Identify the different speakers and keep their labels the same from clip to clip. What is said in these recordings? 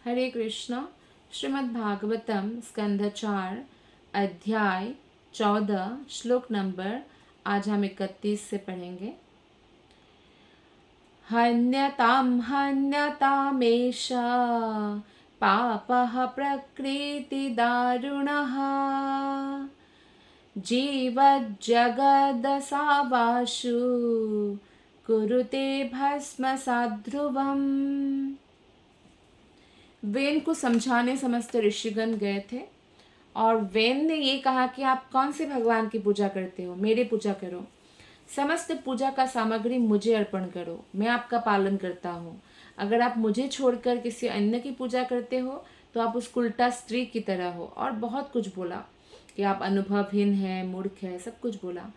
Speaker 1: हरे कृष्णा। श्रीमद् भागवतम स्कंध 4 अध्याय 14 श्लोक नंबर आज हम 31 से पढ़ेंगे। हन्यताम हन्यतामेष पापः प्रकृति दारुणः जीवज्जगदसावाशु कुरुते भस्मसाद्ध्रुवम्। वेन को समझाने समस्त ऋषिगण गए थे और वेन ने ये कहा कि आप कौन से भगवान की पूजा करते हो, मेरे पूजा करो, समस्त पूजा का सामग्री मुझे अर्पण करो, मैं आपका पालन करता हूँ। अगर आप मुझे छोड़कर किसी अन्य की पूजा करते हो तो आप उस उल्टा स्त्री की तरह हो। और बहुत कुछ बोला कि आप अनुभवहीन हैं, मूर्ख है, सब कुछ बोला।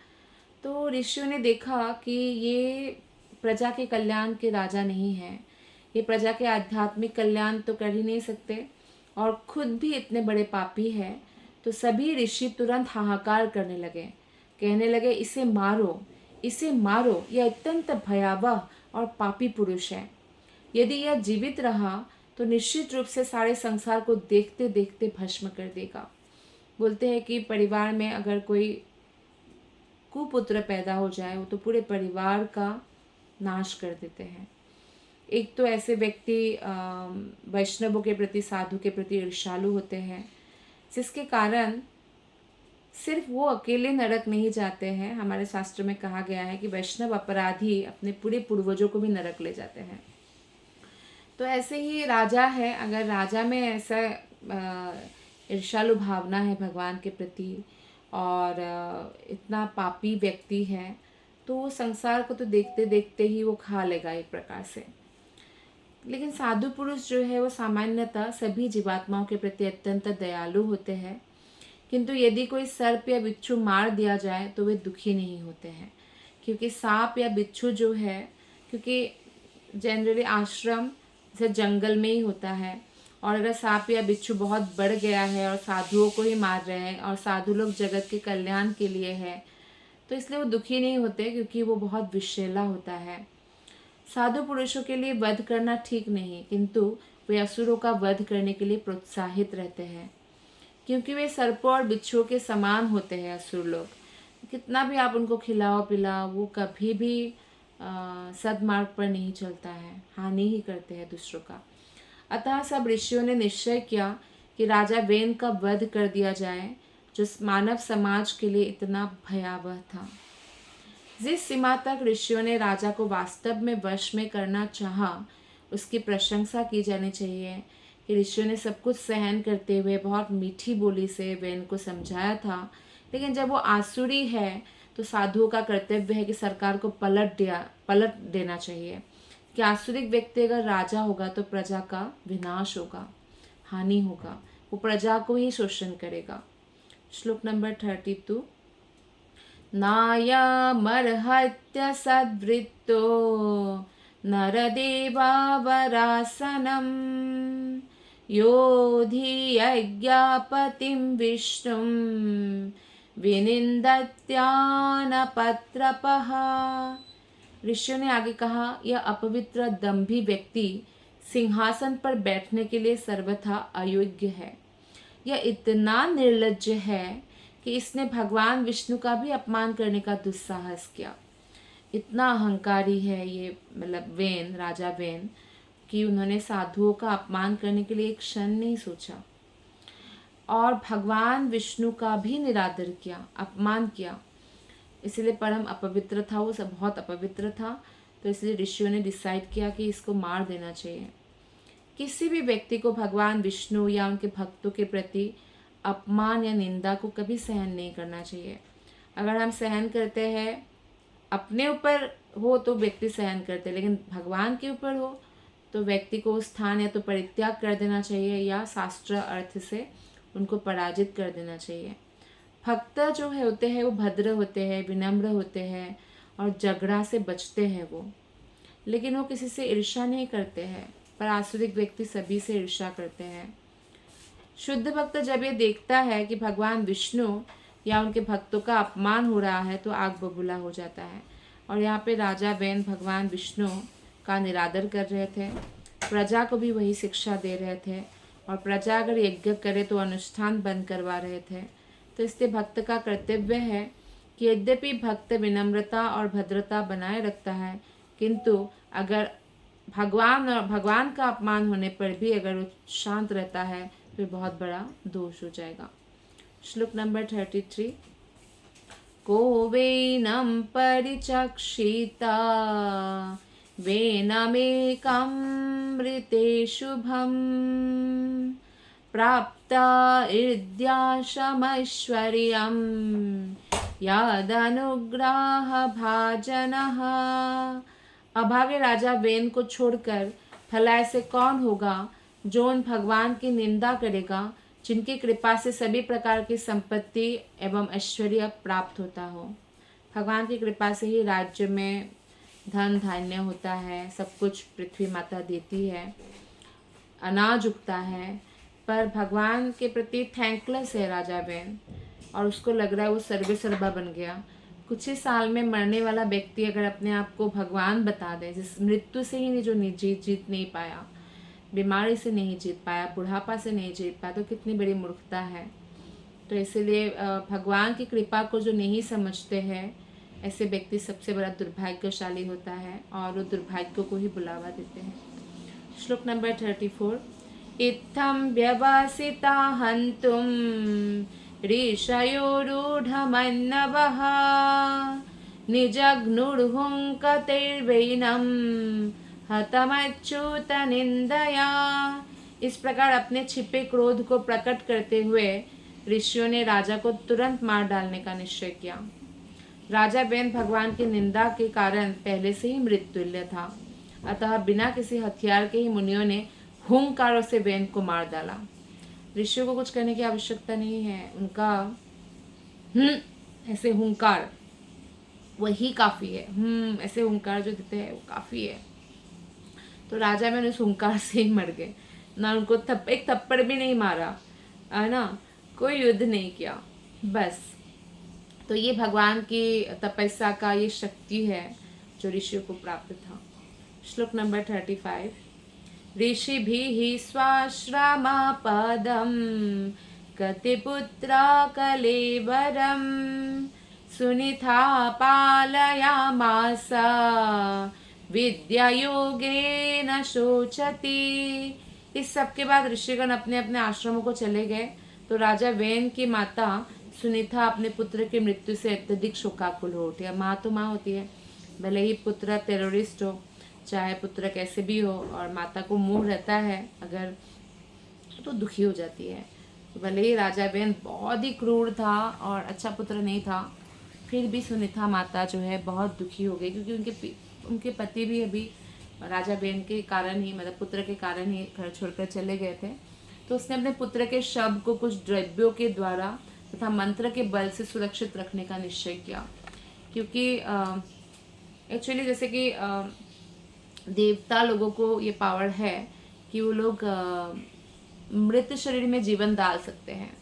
Speaker 1: तो ऋषियों ने देखा कि ये प्रजा के कल्याण के राजा नहीं हैं, ये प्रजा के आध्यात्मिक कल्याण तो कर ही नहीं सकते और खुद भी इतने बड़े पापी हैं। तो सभी ऋषि तुरंत हाहाकार करने लगे, कहने लगे इसे मारो, इसे मारो, यह अत्यंत भयावह और पापी पुरुष है। यदि यह जीवित रहा तो निश्चित रूप से सारे संसार को देखते देखते भस्म कर देगा। बोलते हैं कि परिवार में अगर कोई कुपुत्र पैदा हो जाए वो तो पूरे परिवार का नाश कर देते हैं। एक तो ऐसे व्यक्ति वैष्णवों के प्रति, साधु के प्रति ईर्ष्यालु होते हैं, जिसके कारण सिर्फ वो अकेले नरक नहीं जाते हैं। हमारे शास्त्र में कहा गया है कि वैष्णव अपराधी अपने पूरे पूर्वजों को भी नरक ले जाते हैं। तो ऐसे ही राजा है, अगर राजा में ऐसा ईर्ष्यालु भावना है भगवान के प्रति और इतना पापी व्यक्ति है तो वो संसार को तो देखते देखते ही वो खा लेगा एक प्रकार से। लेकिन साधु पुरुष जो है वो सामान्यतः सभी जीवात्माओं के प्रति अत्यंत दयालु होते हैं, किंतु यदि कोई सर्प या बिच्छू मार दिया जाए तो वे दुखी नहीं होते हैं। क्योंकि सांप या बिच्छू जो है, क्योंकि जनरली आश्रम जैसे जंगल में ही होता है, और अगर सांप या बिच्छू बहुत बढ़ गया है और साधुओं को ही मार रहे हैं और साधु लोग जगत के कल्याण के लिए है तो इसलिए वो दुखी नहीं होते, क्योंकि वो बहुत विषैला होता है। साधु पुरुषों के लिए वध करना ठीक नहीं, किंतु वे असुरों का वध करने के लिए प्रोत्साहित रहते हैं, क्योंकि वे सर्पों और बिच्छुओं के समान होते हैं। असुर लोग कितना भी आप उनको खिलाओ पिलाओ, वो कभी भी सद्मार्ग पर नहीं चलता है, हानि ही करते हैं दूसरों का। अतः सब ऋषियों ने निश्चय किया कि राजा वेन का वध कर दिया जाए, जो मानव समाज के लिए इतना भयावह था। जिस सीमा तक ऋषियों ने राजा को वास्तव में वश में करना चाहा, उसकी प्रशंसा की जानी चाहिए कि ऋषियों ने सब कुछ सहन करते हुए बहुत मीठी बोली से वेन को समझाया था। लेकिन जब वो आसुरी है तो साधुओं का कर्तव्य है कि सरकार को पलट देना चाहिए कि आसुरिक व्यक्ति अगर राजा होगा तो प्रजा का विनाश होगा, हानि होगा, वो प्रजा को ही शोषण करेगा। श्लोक नंबर 32। नायमर्हत्य सद्वृत्तो नरदेवावरासनम् योऽधियज्ञापतिं विष्णुं विनिन्दत्यानपत्रपः। ऋषियों ने आगे कहा, यह अपवित्र दंभी व्यक्ति सिंहासन पर बैठने के लिए सर्वथा अयोग्य है। यह इतना निर्लज्ज है कि इसने भगवान विष्णु का भी अपमान करने का दुस्साहस किया। इतना अहंकारी है ये, मतलब वेन, राजा वेन, कि उन्होंने साधुओं का अपमान करने के लिए एक क्षण नहीं सोचा और भगवान विष्णु का भी निरादर किया, अपमान किया। इसलिए परम अपवित्र था वो, सब बहुत अपवित्र था। तो इसलिए ऋषियों ने डिसाइड किया कि इसको मार देना चाहिए। किसी भी व्यक्ति को भगवान विष्णु या उनके भक्तों के प्रति अपमान या निंदा को कभी सहन नहीं करना चाहिए। अगर हम सहन करते हैं, अपने ऊपर हो तो व्यक्ति सहन करते, लेकिन भगवान के ऊपर हो तो व्यक्ति को स्थान या तो परित्याग कर देना चाहिए या शास्त्र अर्थ से उनको पराजित कर देना चाहिए। भक्त जो है होते हैं वो भद्र होते हैं, विनम्र होते हैं और झगड़ा से बचते हैं वो, लेकिन वो किसी से ईर्ष्या नहीं करते हैं। पर आसुरिक व्यक्ति सभी से ईर्ष्या करते हैं। शुद्ध भक्त जब ये देखता है कि भगवान विष्णु या उनके भक्तों का अपमान हो रहा है तो आग बबूला हो जाता है। और यहाँ पे राजा वेन भगवान विष्णु का निरादर कर रहे थे। प्रजा को भी वही शिक्षा दे रहे थे, और प्रजा अगर यज्ञ करे तो अनुष्ठान बंद करवा रहे थे। तो इसलिए भक्त का कर्तव्य है कि यद्यपि भक्त विनम्रता और भद्रता बनाए रखता है, किंतु अगर भगवान का अपमान होने पर भी अगर वो शांत रहता है तो बहुत बड़ा दोष हो जाएगा। श्लोक नंबर 33। को वेनं परिचक्षिता वेनमेकामृते शुभं प्राप्ता इद्याशमैश्वर्यं यदनुग्रह भाजनः। अभागे राजा वेन को छोड़कर भला ऐसे कौन होगा जो उन भगवान की निंदा करेगा जिनकी कृपा से सभी प्रकार की संपत्ति एवं ऐश्वर्य प्राप्त होता हो। भगवान की कृपा से ही राज्य में धन धान्य होता है, सब कुछ पृथ्वी माता देती है, अनाज उगता है, पर भगवान के प्रति थैंकलेस है राजा वेन, और उसको लग रहा है वो सर्वे सर्वा बन गया। कुछ ही साल में मरने वाला व्यक्ति अगर अपने आप को भगवान बता दे, जिस मृत्यु से ही जो जीत नहीं पाया, बीमारी से नहीं जीत पाया, बुढ़ापा से नहीं जीत पाया, तो कितनी बड़ी मूर्खता है। तो इसीलिए भगवान की कृपा को जो नहीं समझते हैं, ऐसे व्यक्ति सबसे बड़ा दुर्भाग्यशाली होता है, और वो दुर्भाग्य को ही बुलावा देते हैं। श्लोक नंबर 34। इत्थं व्यवसिता हन्तुं ऋषयोरूढमन्नवः निजघ्नुर्हुङ्कतिर्वैनं हतमच्युत निंदया। इस प्रकार अपने छिपे क्रोध को प्रकट करते हुए ऋषियों ने राजा को तुरंत मार डालने का निश्चय किया। राजा वेन भगवान की निंदा के कारण पहले से ही मृत्युल्य था, अतः बिना किसी हथियार के ही मुनियों ने हुंकारों से वेन को मार डाला। ऋषियों को कुछ करने की आवश्यकता नहीं है, उनका ऐसे हुंकार वही काफ़ी है। ऐसे हुंकार जो देते हैं वो काफ़ी है। तो राजा में उस हुंकार से ही मर गए ना, उनको एक थप्पड़ भी नहीं मारा है ना, कोई युद्ध नहीं किया बस। तो ये भगवान की तपस्या का ये शक्ति है जो ऋषियों को प्राप्त था। श्लोक नंबर 35। ऋषिभिः स्वाश्रमपदं कतिपुत्रा कलेवरं सुनिता पालयामास विद्यायोगेन शोचति। इस सब के बाद ऋषिगण अपने अपने आश्रमों को चले गए। तो राजा वेन की माता सुनीता अपने पुत्र की मृत्यु से अत्यधिक शोकाकुल हो उठी। माँ तो माँ होती है, भले ही पुत्र टेररिस्ट हो, चाहे पुत्र कैसे भी हो, और माता को मोह रहता है अगर, तो दुखी हो जाती है। तो भले ही राजा वेन बहुत ही क्रूर था और अच्छा पुत्र नहीं था, फिर भी सुनीता माता जो है बहुत दुखी हो गई, क्योंकि उनके पति भी अभी राजा वेन के कारण ही, मतलब पुत्र के कारण ही घर छोड़कर चले गए थे। तो उसने अपने पुत्र के शव को कुछ द्रव्यों के द्वारा तथा मंत्र के बल से सुरक्षित रखने का निश्चय किया, क्योंकि एक्चुअली जैसे कि देवता लोगों को ये पावर है कि वो लोग मृत शरीर में जीवन डाल सकते हैं।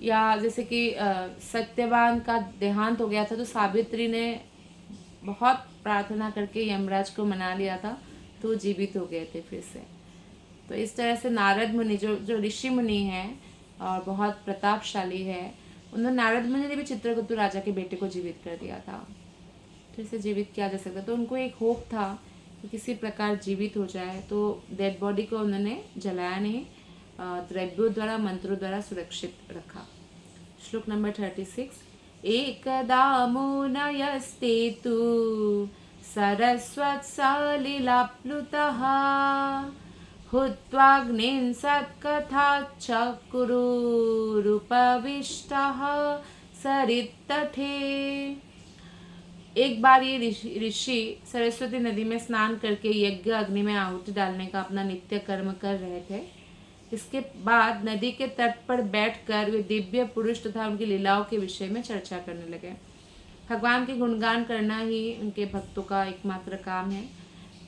Speaker 1: या जैसे कि सत्यवान का देहांत हो गया था, तो सावित्री ने बहुत प्रार्थना करके यमराज को मना लिया था, तो वो जीवित हो गए थे फिर से। तो इस तरह से नारद मुनि जो ऋषि मुनि हैं और बहुत प्रतापशाली है, उन्होंने, नारद मुनि ने भी चित्रगुप्त राजा के बेटे को जीवित कर दिया था, फिर से जीवित किया जा सकता। तो उनको एक होप था कि किसी प्रकार जीवित हो जाए, तो डेड बॉडी को उन्होंने जलाया नहीं, द्रव्यों द्वारा मंत्रों द्वारा सुरक्षित रखा। श्लोक नंबर 36। एकदा मुनयस्ते तु सरस्वत्सलिलाप्लुतः हुत्वाग्निं सत्कथाचक्रुरुपविष्टः सरित्तटे। एक बार ये ऋषि सरस्वती नदी में स्नान करके यज्ञ अग्नि में आहुति डालने का अपना नित्य कर्म कर रहे थे। इसके बाद नदी के तट पर बैठकर वे दिव्य पुरुष तथा उनकी लीलाओं के विषय में चर्चा करने लगे। भगवान के गुणगान करना ही उनके भक्तों का एकमात्र काम है,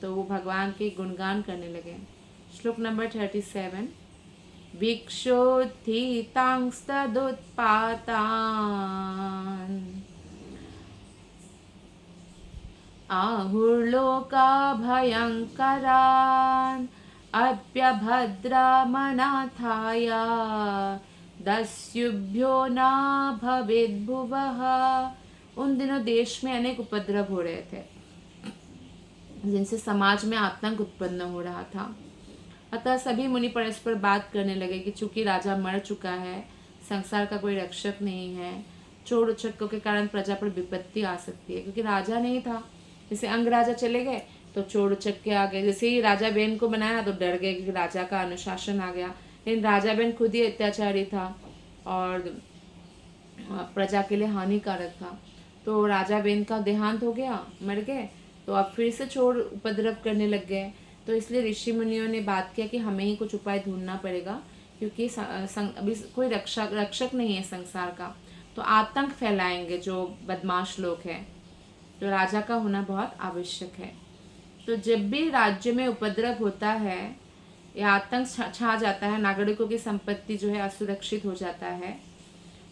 Speaker 1: तो वो भगवान के गुणगान करने लगे। श्लोक नंबर 37। वीक्षोत्थितांस्तदुत्पातान् आहुर्लोका भयङ्करान् अप्यभद्रमनाथाय दस्युभ्यो न भवेद्भुवः। उन दिनों देश में अनेक उपद्रव हो रहे थे जिनसे समाज में आतंक उत्पन्न हो रहा था। अतः सभी मुनि परस्पर बात करने लगे कि चूंकि राजा मर चुका है, संसार का कोई रक्षक नहीं है, चोर उचक्कों के कारण प्रजा पर विपत्ति आ सकती है। क्योंकि राजा नहीं था, जैसे अंग राजा चले गए तो चोर उचक्के आ गए। जैसे ही राजा बेन को बनाया तो डर गए क्योंकि राजा का अनुशासन आ गया, लेकिन राजा बेन खुद ही अत्याचारी था और प्रजा के लिए हानिकारक था। तो राजा बेन का देहांत हो गया, मर गए, तो अब फिर से चोर उपद्रव करने लग गए। तो इसलिए ऋषि मुनियों ने बात किया कि हमें ही कुछ उपाय ढूंढना पड़ेगा, क्योंकि अभी कोई रक्षक नहीं है संसार का, तो आतंक फैलाएंगे जो बदमाश लोग हैं, तो राजा का होना बहुत आवश्यक है। तो जब भी राज्य में उपद्रव होता है या आतंक छा जाता है, नागरिकों की संपत्ति जो है असुरक्षित हो जाता है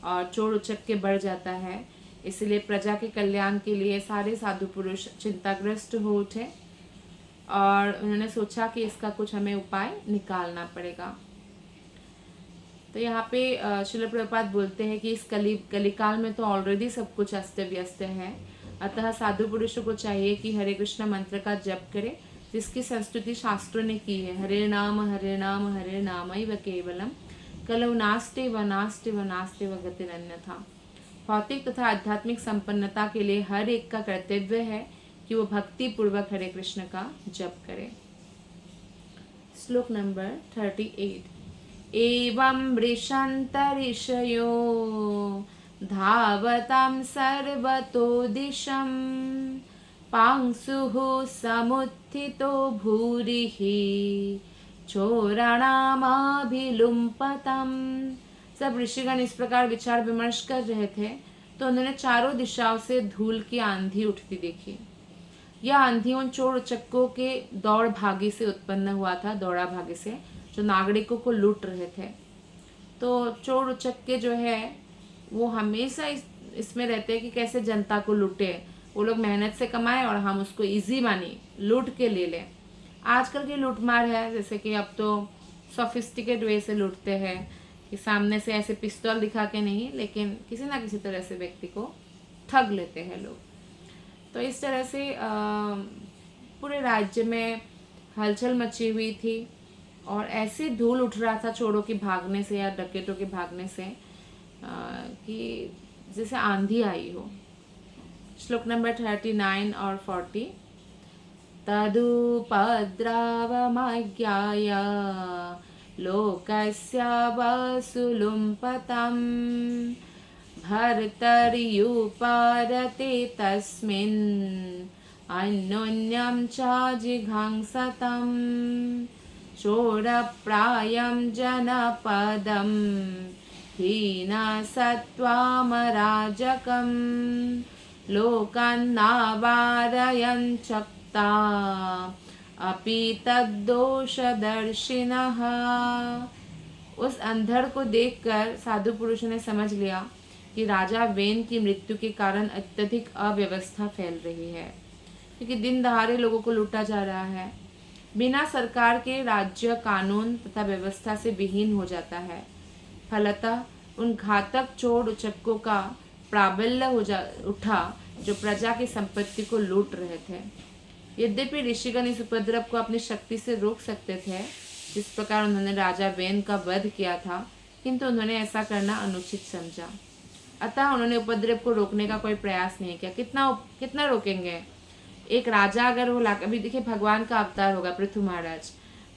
Speaker 1: और चोर उचक्के बढ़ जाता है। इसलिए प्रजा के कल्याण के लिए सारे साधु पुरुष चिंताग्रस्त हो उठे और उन्होंने सोचा कि इसका कुछ हमें उपाय निकालना पड़ेगा। तो यहाँ पे श्रील प्रभुपाद बोलते हैं कि इस कलिकाल में तो ऑलरेडी सब कुछ अस्त व्यस्त है, अतः साधु पुरुषों को चाहिए कि हरे कृष्ण मंत्र का जप करें, जिसकी संस्तुति शास्त्रों ने की है। हरे नाम हरे नाम हरे नाम व केवलम कलौ नास्ते व नास्ते व नास्ते व गतिरन्यथा। भौतिक तथा आध्यात्मिक संपन्नता के लिए हर एक का कर्तव्य है कि वो भक्ति पूर्वक हरे कृष्ण का जप करे। श्लोक नंबर 38। एवं वृषन्त ऋषयो धावतां सर्वतो दिशं पांसुः समुत्थितो भूरिः चोराणामभिलुम्पतम्। सब ऋषिगण इस प्रकार विचार विमर्श कर रहे थे तो उन्होंने चारों दिशाओं से धूल की आंधी उठती देखी। यह आंधी उन चोर उचक्कों के दौड़ भागी से उत्पन्न हुआ था, दौड़ा भागी से, जो नागरिकों को लूट रहे थे। तो चोर उचक्के जो है वो हमेशा इसमें रहते हैं कि कैसे जनता को लूटे, वो लोग मेहनत से कमाए और हम उसको इजी मानी लूट के ले लें। आजकल की लूटमार है, जैसे कि अब तो सोफिस्टिकेट वे से लूटते हैं कि सामने से ऐसे पिस्तौल दिखा के नहीं, लेकिन किसी ना किसी तरह से व्यक्ति को ठग लेते हैं लोग। तो इस तरह से पूरे राज्य में हलचल मची हुई थी और ऐसे धूल उठ रहा था चोरों के भागने से या डकैतों के भागने से कि जैसे आंधी आई हो। श्लोक नंबर 39 और 40। तदुपद्रवमज्ञाय लोकस्य वसुलुम्पतम् भर्तर्युपारते तस्मिन् अन्योन्यं च जिघांसतम् चोरप्रायं जनपदं हीनसत्त्वमराजकम् लोकान्नावारयन् चक्ता अपि तद्दोषदर्शिनः। उस अंधड़ को देखकर साधु पुरुषों ने समझ लिया कि राजा वेन की मृत्यु के कारण अत्यधिक अव्यवस्था फैल रही है, क्योंकि दिन दहाड़े लोगों को लूटा जा रहा है। बिना सरकार के राज्य कानून तथा व्यवस्था से विहीन हो जाता है। फलतः उन घातक चोर उचक्कों का प्राबल्य उठा जो प्रजा की संपत्ति को लूट रहे थे। यद्यपि ऋषिगण इस उपद्रव को अपनी शक्ति से रोक सकते थे, जिस प्रकार उन्होंने राजा वेन का वध किया था, किंतु उन्होंने ऐसा करना अनुचित समझा। अतः उन्होंने उपद्रव को रोकने का कोई प्रयास नहीं किया। कितना रोकेंगे? एक राजा अगर वो अभी देखिए भगवान का अवतार होगा पृथु महाराज,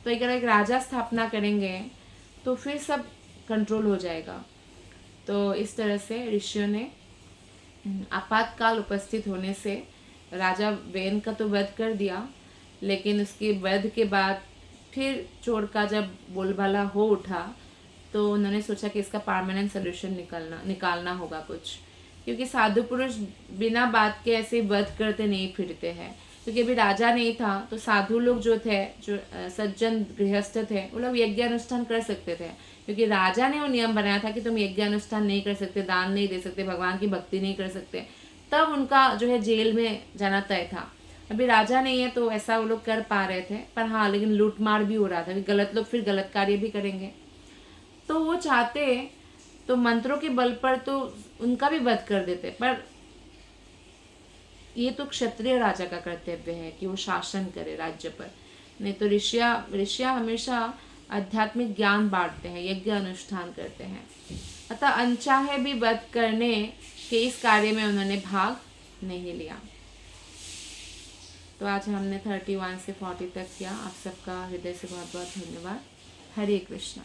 Speaker 1: तो अगर एक राजा स्थापना करेंगे तो फिर सब कंट्रोल हो जाएगा। तो इस तरह से ऋषियों ने आपातकाल उपस्थित होने से राजा वेन का तो वध कर दिया, लेकिन उसके वध के बाद फिर चोर का जब बोलबाला हो उठा तो उन्होंने सोचा कि इसका परमानेंट सोल्यूशन निकालना होगा कुछ, क्योंकि साधु पुरुष बिना बात के ऐसे वध करते नहीं फिरते हैं। क्योंकि अभी राजा नहीं था तो साधु लोग जो थे, जो सज्जन गृहस्थ थे, वो लोग यज्ञ अनुष्ठान कर सकते थे, क्योंकि राजा ने वो नियम बनाया था कि तुम यज्ञ अनुष्ठान नहीं कर सकते, दान नहीं दे सकते, भगवान की भक्ति नहीं कर सकते। तब उनका जो है जेल में जाना तय था। अभी राजा नहीं है तो ऐसा वो लोग कर पा रहे थे, पर हाँ लेकिन लूट मार भी हो रहा था, गलत लोग फिर गलत कार्य भी करेंगे। तो वो चाहते तो मंत्रों के बल पर तो उनका भी वध कर देते, पर ये तो क्षत्रिय राजा का कर्तव्य है कि वो शासन करे राज्य पर। नहीं तो ऋषिया हमेशा आध्यात्मिक ज्ञान बांटते हैं, यज्ञ अनुष्ठान करते हैं। अतः अनचाहे भी वध करने के इस कार्य में उन्होंने भाग नहीं लिया। तो आज हमने 31 से 40 तक किया। आप सबका हृदय से बहुत बहुत धन्यवाद। हरे कृष्णा।